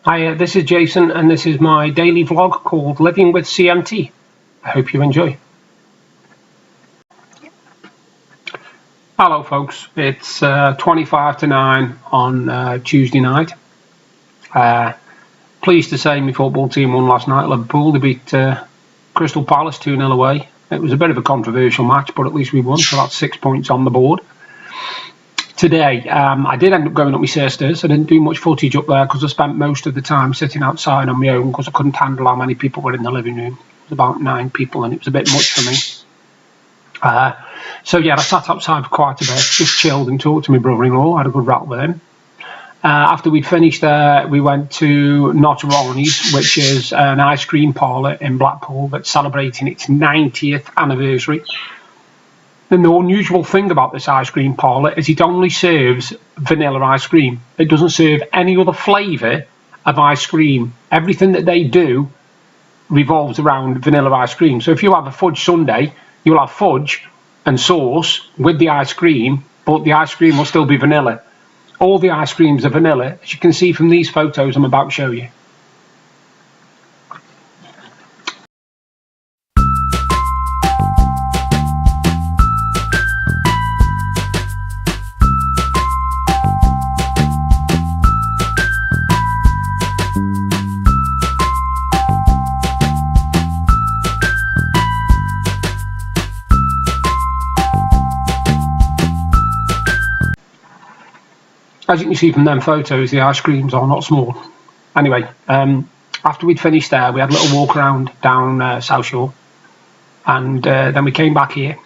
Hi, this is Jason, and this is my daily vlog called Living with CMT. I hope you enjoy. Hello folks, it's 25 to 9 on Tuesday night. Pleased to say my football team won last night. Liverpool, they beat Crystal Palace 2-0 away. It was a bit of a controversial match, but at least we won, so that's 6 points on the board. Today, I did end up going up my sisters. I didn't do much footage up there because I spent most of the time sitting outside on my own because I couldn't handle how many people were in the living room. It was about 9 people and it was a bit much for me. So yeah, I sat outside for quite a bit, just chilled and talked to my brother-in-law, had a good rattle with him. After we'd finished there, we went to Notaroni's, which is an ice cream parlour in Blackpool that's celebrating its 90th anniversary. And the unusual thing about this ice cream parlour is it only serves vanilla ice cream. It doesn't serve any other flavour of ice cream. Everything that they do revolves around vanilla ice cream. So if you have a fudge sundae, you'll have fudge and sauce with the ice cream, but the ice cream will still be vanilla. All the ice creams are vanilla, as you can see from these photos I'm about to show you. As you can see from them photos, the ice creams are not small. Anyway, after we'd finished there, we had a little walk around down South Shore, and then we came back here.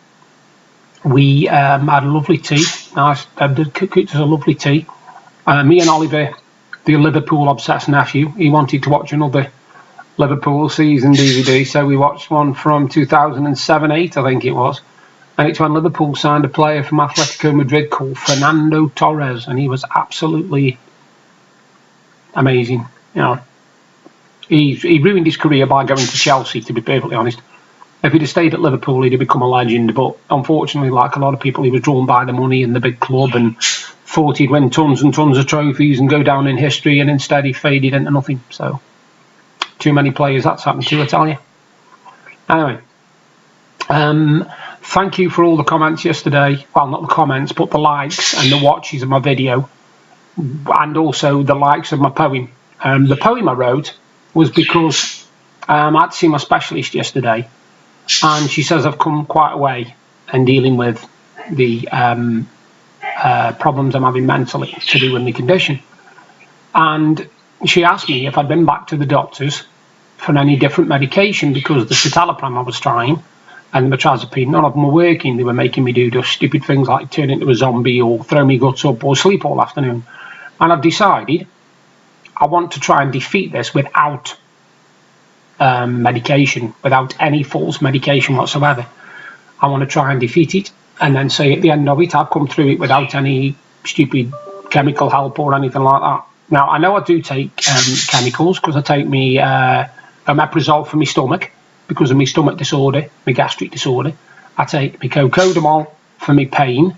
We had a lovely tea. Nice, cooked us a lovely tea. Me and Oliver, the Liverpool obsessed nephew, he wanted to watch another Liverpool season DVD, so we watched one from 2007-8, I think it was. And it's when Liverpool signed a player from Atletico Madrid called Fernando Torres, and he was absolutely amazing. You know, he ruined his career by going to Chelsea, to be perfectly honest. If he'd have stayed at Liverpool, he'd have become a legend. But unfortunately, like a lot of people, he was drawn by the money and the big club and thought he'd win tons and tons of trophies and go down in history, and instead he faded into nothing. So, too many players that's happened to, I tell you. Anyway. Thank you for all the comments yesterday. Well, not the comments, but the likes and the watches of my video, and also the likes of my poem. The poem I wrote was because I had to see my specialist yesterday, and she says I've come quite a way in dealing with the problems I'm having mentally to do with my condition. And she asked me if I'd been back to the doctors for any different medication, because the citalopram I was trying and the metrazapine, none of them were working. They were making me do just stupid things like turn into a zombie or throw me guts up or sleep all afternoon. And I've decided I want to try and defeat this without medication, without any false medication whatsoever. I want to try and defeat it, and then say at the end of it I've come through it without any stupid chemical help or anything like that. Now, I know I do take chemicals, because I take me omeprazole for my stomach, because of my stomach disorder, my gastric disorder. I take my cocodamol for my pain,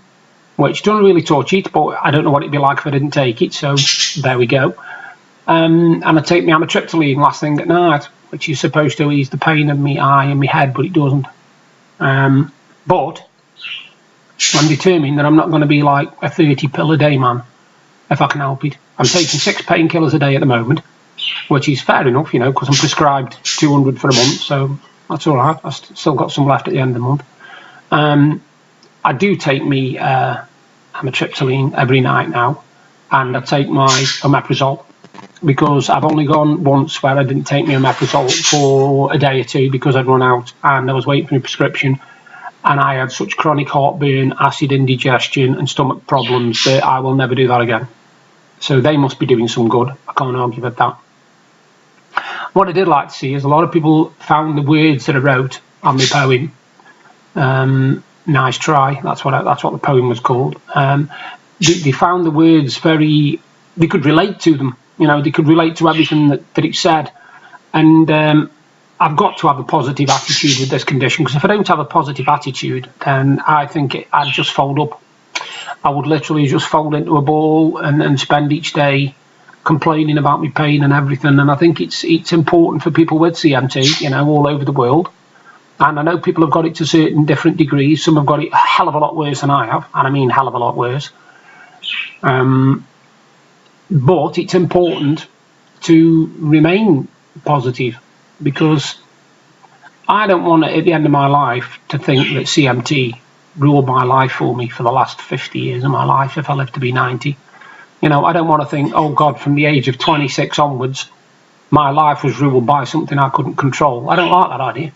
which doesn't really touch it, but I don't know what it'd be like if I didn't take it, so there we go. And I take my amitriptyline last thing at night, which is supposed to ease the pain in my eye and my head, but it doesn't. But I'm determined that I'm not going to be like a 30 pill a day man, if I can help it. I'm taking 6 painkillers a day at the moment, which is fair enough, you know, because I'm prescribed 200 for a month, so that's all right. I've still got some left at the end of the month. I do take me amitriptyline every night now, and I take my omeprazole, because I've only gone once where I didn't take my omeprazole for a day or two because I'd run out and I was waiting for my prescription, and I had such chronic heartburn, acid indigestion and stomach problems that I will never do that again. So they must be doing some good. I can't argue with that. What I did like to see is a lot of people found the words that I wrote on my poem. Nice try. That's what the poem was called. They found the words very. They could relate to them. You know, they could relate to everything that it said. And I've got to have a positive attitude with this condition, because if I don't have a positive attitude, then I think I'd just fold up. I would literally just fold into a ball and spend each day complaining about me pain and everything. And I think it's important for people with CMT, you know, all over the world. And I know people have got it to certain different degrees. Some have got it a hell of a lot worse than I have, and I mean hell of a lot worse. But it's important to remain positive, because I don't want at the end of my life to think that CMT ruled my life for me for the last 50 years of my life if I live to be 90. You know, I don't want to think, oh God, from the age of 26 onwards, my life was ruled by something I couldn't control. I don't like that idea.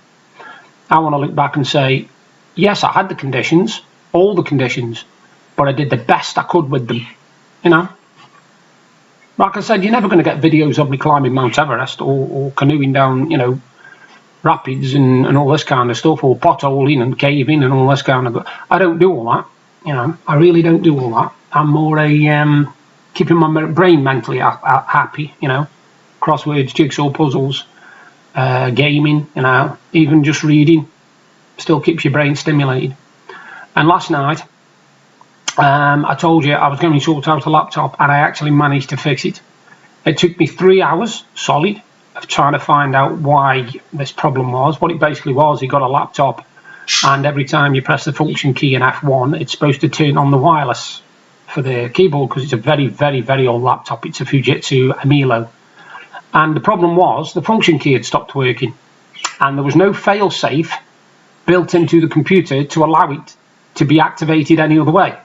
I want to look back and say, yes, I had the conditions, all the conditions, but I did the best I could with them, you know. Like I said, you're never going to get videos of me climbing Mount Everest or canoeing down, you know, rapids and all this kind of stuff, or potholing and caving and all this kind of. I don't do all that, you know. I really don't do all that. I'm more a keeping my brain mentally happy, you know. Crosswords, jigsaw puzzles, gaming, you know, even just reading still keeps your brain stimulated. And last night, I told you I was going to sort out a laptop, and I actually managed to fix it. It took me 3 hours solid of trying to find out why this problem was. What it basically was, you got a laptop, and every time you press the function key in F1, it's supposed to turn on the wireless for the keyboard, because it's a very, very, very old laptop. It's a Fujitsu Amilo. And the problem was the function key had stopped working, and there was no fail-safe built into the computer to allow it to be activated any other way,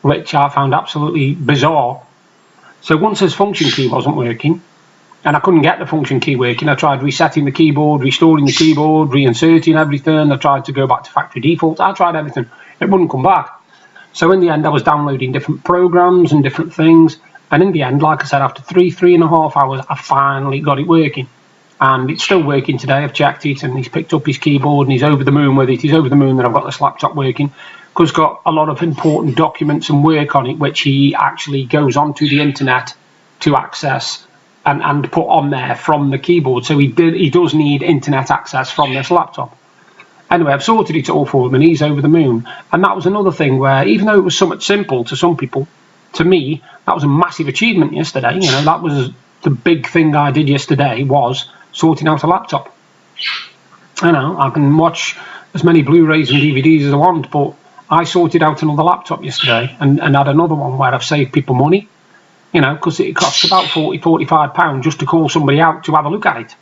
which I found absolutely bizarre. So once this function key wasn't working, and I couldn't get the function key working, I tried resetting the keyboard, restoring the keyboard, reinserting everything. I tried to go back to factory default. I tried everything. It wouldn't come back. So in the end, I was downloading different programs and different things. And in the end, like I said, after 3.5 hours, I finally got it working. And it's still working today. I've checked it, and he's picked up his keyboard, and he's over the moon with it. He's over the moon that I've got this laptop working, because it's got a lot of important documents and work on it, which he actually goes onto the internet to access and put on there from the keyboard. So he does need internet access from this laptop. Anyway, I've sorted it all for him, and he's over the moon. And that was another thing where, even though it was somewhat simple to some people, to me, that was a massive achievement yesterday. You know, that was the big thing I did yesterday, was sorting out a laptop. I know, I can watch as many Blu-rays and DVDs as I want, but I sorted out another laptop yesterday, and had another one where I've saved people money, you know, because it costs about £40–45 just to call somebody out to have a look at it.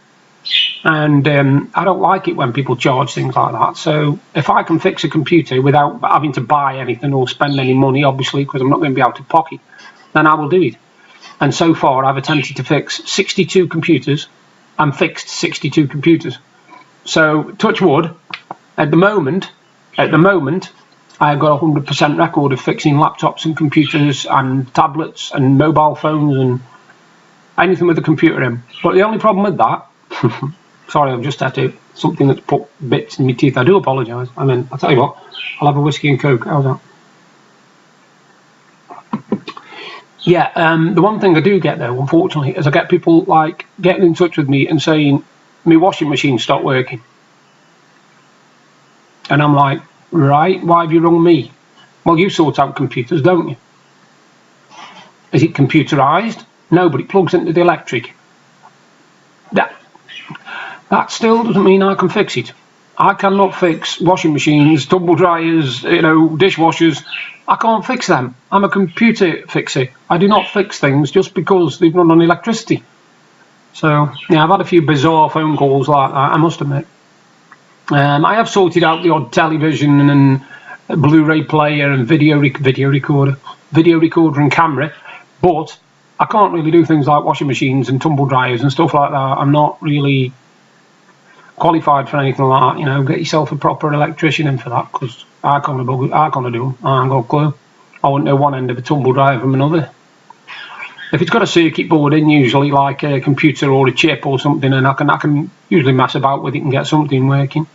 And I don't like it when people charge things like that. So if I can fix a computer without having to buy anything or spend any money, obviously, because I'm not going to be out of pocket, then I will do it. And so far, I've attempted to fix 62 computers and fixed 62 computers. So, touch wood, at the moment, I've got a 100% record of fixing laptops and computers and tablets and mobile phones and anything with a computer in. But the only problem with that, sorry, I've just had something that's put bits in my teeth. I do apologise. I mean, I'll tell you what, I'll have a whiskey and coke. How's that? Yeah, the one thing I do get though, unfortunately, is I get people like getting in touch with me and saying, my washing machine stopped working. And I'm like, right, why have you rung me? Well, you sort out computers, don't you? Is it computerised? No, but it plugs into the electric. That still doesn't mean I can fix it. I cannot fix washing machines, tumble dryers, you know, dishwashers. I can't fix them. I'm a computer fixer. I do not fix things just because they run on electricity. So, yeah, I've had a few bizarre phone calls like that, I must admit. I have sorted out the odd television and Blu-ray player and video recorder and camera, but I can't really do things like washing machines and tumble dryers and stuff like that. I'm not really qualified for anything like that. You know, get yourself a proper electrician in for that, because I can't do them. I ain't got a clue. I wouldn't know one end of a tumble dryer from another. If it's got a circuit board in, usually like a computer or a chip or something, and I can usually mess about with it and get something working.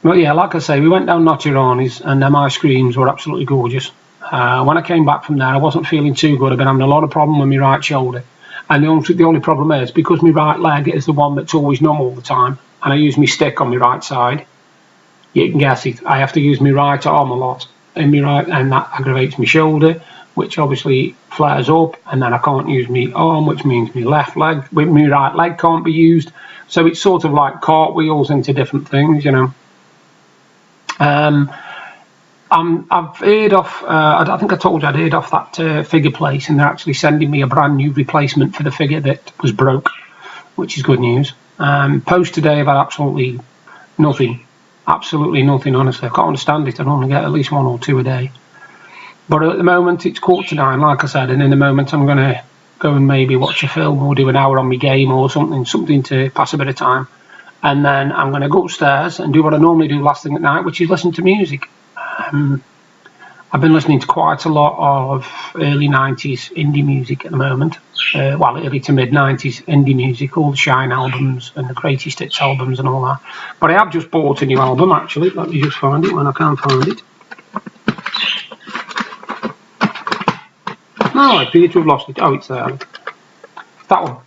But yeah, like I say, we went down Nottirani's, and them ice creams were absolutely gorgeous. When I came back from there, I wasn't feeling too good. I've been having a lot of problem with my right shoulder. And the only problem is, because my right leg is the one that's always numb all the time, and I use my stick on my right side, you can guess it, I have to use my right arm a lot, and that aggravates my shoulder, which obviously flares up, and then I can't use my arm, which means my left leg, with my right leg can't be used. So it's sort of like cartwheels into different things, you know. I've heard off, I think I told you I'd heard off that figure place, and they're actually sending me a brand new replacement for the figure that was broke, which is good news. Post today I've had absolutely nothing, honestly. I can't understand it. I normally get at least 1 or 2 a day. But at the moment it's 8:45, like I said, and in a moment I'm going to go and maybe watch a film or do an hour on my game or something to pass a bit of time. And then I'm going to go upstairs and do what I normally do last thing at night, which is listen to music. I've been listening to quite a lot of early 90s indie music at the moment. Well, early to mid 90s indie music, all the Shine albums and the Greatest Hits albums and all that. But I have just bought a new album, actually. Let me just find it when I can't find it. No, I appear to have lost it. Oh, it's there. That one.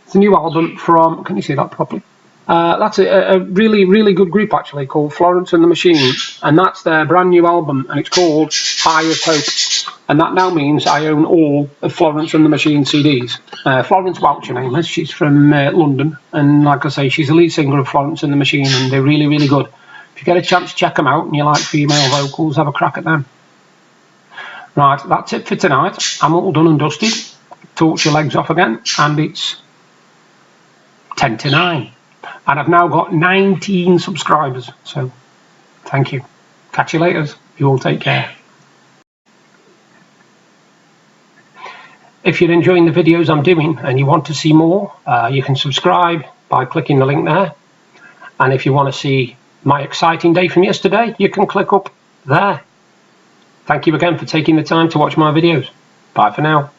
It's a new album from, can you see that properly? That's a really, really good group, actually, called Florence and the Machine. And that's their brand new album, and it's called High as Hope. And that now means I own all of Florence and the Machine CDs. Florence Welch, her name is. She's from London. And like I say, she's the lead singer of Florence and the Machine, and they're really, really good. If you get a chance to check them out and you like female vocals, have a crack at them. Right, that's it for tonight. I'm all done and dusted. Torch your legs off again, and it's 10 to 9. And I've now got 19 subscribers, so thank you. Catch you later. You all take care. If you're enjoying the videos I'm doing and you want to see more, you can subscribe by clicking the link there. And if you want to see my exciting day from yesterday, you can click up there. Thank you again for taking the time to watch my videos. Bye for now.